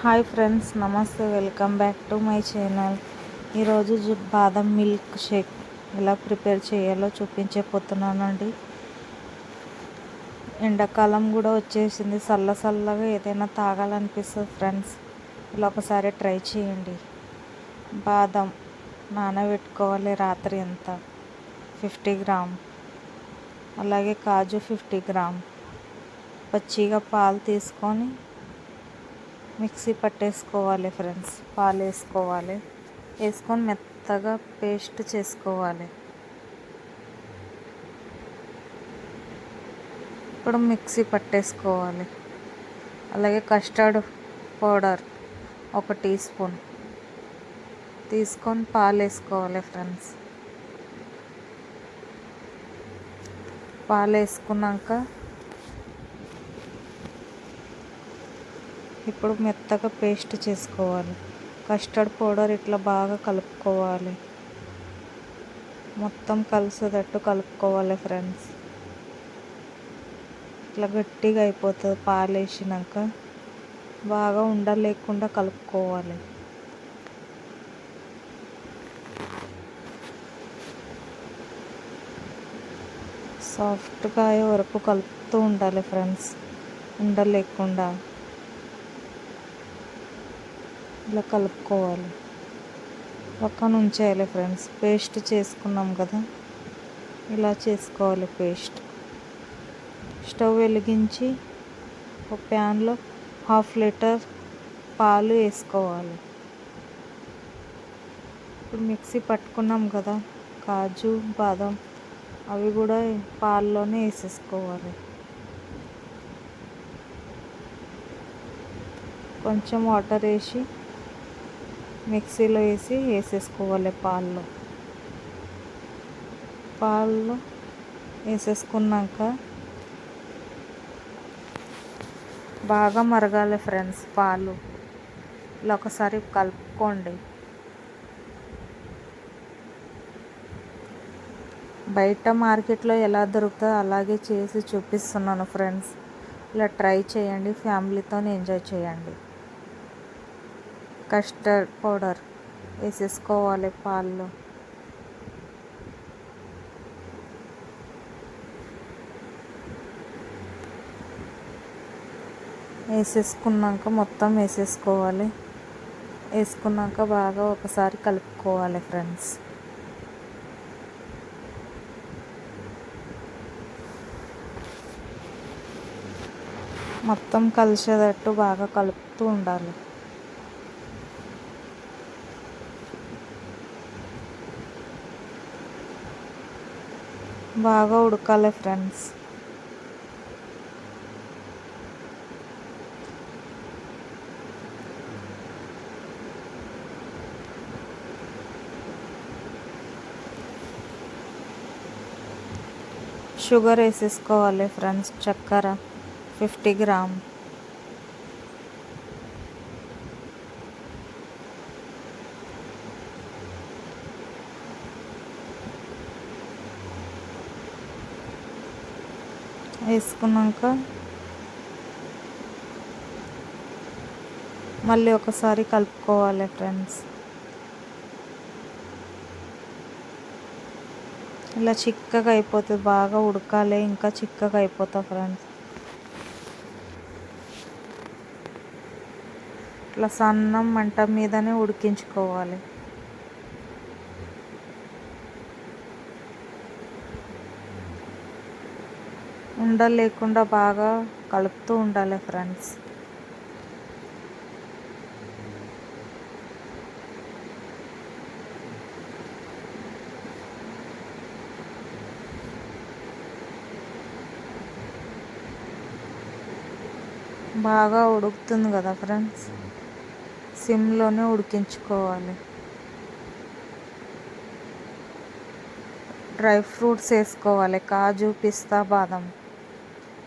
Hi friends, నమస్తే. Welcome back to my channel. ఈరోజు బాదం మిల్క్ షేక్ ఎలా ప్రిపేర్ చేయాలో చూపించబోతున్నానండి. ఎండాకాలం కూడా వచ్చేసింది, చల్లగా ఏదైనా తాగాలనిపిస్తుంది ఫ్రెండ్స్. ఇలా ఒకసారి ట్రై చేయండి. బాదం నానబెట్టుకోవాలి రాత్రి అంతా, 50 గ్రామ్. అలాగే కాజు 50 గ్రామ్. పచ్చిగా పాలు తీసుకొని మిక్సీ పట్టేసుకోవాలి ఫ్రెండ్స్. పాలు వేసుకొని మెత్తగా పేస్ట్ చేసుకోవాలి. ఇప్పుడు మిక్సీ పట్టేసుకోవాలి. అలాగే కస్టర్డ్ పౌడర్ 1 టీ స్పూన్ తీసుకొని పాలు వేసుకోవాలి ఫ్రెండ్స్. పాలు వేసుకున్నాక ఇప్పుడు మెత్తగా పేస్ట్ చేసుకోవాలి. కస్టర్డ్ పౌడర్ ఇట్లా బాగా కలుపుకోవాలి. మొత్తం కలిసేటట్టు కలుపుకోవాలి ఫ్రెండ్స్. ఇట్లా గట్టిగా అయిపోతుంది. పాలు వేసినాక బాగా ఉండలేకుండా కలుపుకోవాలి. సాఫ్ట్గా అయ్యే వరకు కలుపుతూ ఉండాలి ఫ్రెండ్స్, ఉండలేకుండా. ఇలా కలుపుకోవాలి, పక్కన ఉంచేయాలి ఫ్రెండ్స్. పేస్ట్ చేసుకున్నాం కదా, ఇలా చేసుకోవాలి పేస్ట్. స్టవ్ వెలిగించి ఒక ప్యాన్లో 1/2 లీటర్ పాలు వేసుకోవాలి. ఇప్పుడు మిక్సీ పట్టుకున్నాం కదా కాజు బాదం, అవి కూడా పాల్లోనే వేసేసుకోవాలి. కొంచెం వాటర్ వేసి మిక్సీలో వేసేసుకోవాలి. పాలు వేసేసుకున్నాక బాగా మరగాలి ఫ్రెండ్స్ పాలు. ఇలా ఒకసారి కలుపుకోండి. బయట మార్కెట్లో ఎలా దొరుకుతుందో అలాగే చేసి చూపిస్తున్నాను ఫ్రెండ్స్. ఇలా ట్రై చేయండి, ఫ్యామిలీతో ఎంజాయ్ చేయండి. కస్టర్డ్ పౌడర్ వేసేసుకోవాలి పాల్లో. వేసేసుకున్నాక మొత్తం వేసేసుకోవాలి. వేసుకున్నాక బాగా ఒకసారి కలుపుకోవాలి ఫ్రెండ్స్. మొత్తం కలిసేటట్టు బాగా కలుపుతూ ఉండాలి. బాగా ఉడకాలి ఫ్రెండ్స్. షుగర్ వేసేసుకోవాలి ఫ్రెండ్స్. చక్కెర 50 గ్రామ్. వేసుకున్నాక మళ్ళీ ఒకసారి కలుపుకోవాలి ఫ్రెండ్స్. ఇలా చిక్కగా అయిపోతుంది, బాగా ఉడకాలి, ఇంకా చిక్కగా అయిపోతుంది ఫ్రెండ్స్. ఇట్లా సన్నం మంట మీదనే ఉడికించుకోవాలి. ఉండలేకుండా బాగా కలుపుతూ ఉండాలి ఫ్రెండ్స్. బాగా ఉడుకుతుంది కదా ఫ్రెండ్స్, సిమ్లోనే ఉడికించుకోవాలి. డ్రై ఫ్రూట్స్ వేసుకోవాలి, కాజు పిస్తా బాదం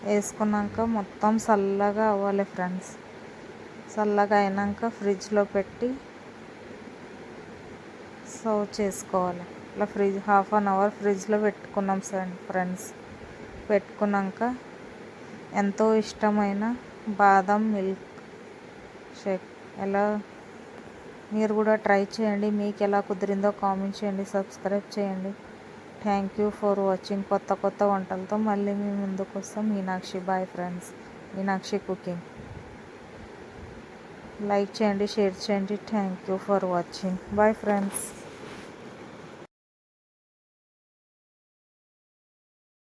వేసుకున్నాక మొత్తం చల్లగా అవ్వాలి ఫ్రెండ్స్. చల్లగా అయినాక ఫ్రిడ్జ్లో పెట్టి సర్వ్ చేసుకోవాలి. ఇలా ½ అన్ అవర్ ఫ్రిడ్జ్లో పెట్టుకున్నాం ఫ్రెండ్స్. పెట్టుకున్నాక ఎంతో ఇష్టమైన బాదం మిల్క్ షేక్ ఎలా మీరు కూడా ట్రై చేయండి. మీకు ఎలా కుదిరిందో కామెంట్ చేయండి, సబ్స్క్రైబ్ చేయండి. Thank you for watching. కొత్త కొత్త వంటలతో మళ్ళీ మీ ముందుకు వస్తాం. Meenakshi. Bye friends. Meenakshi cooking. Like చేయండి, షేర్ చేయండి. Thank you for watching. Bye friends.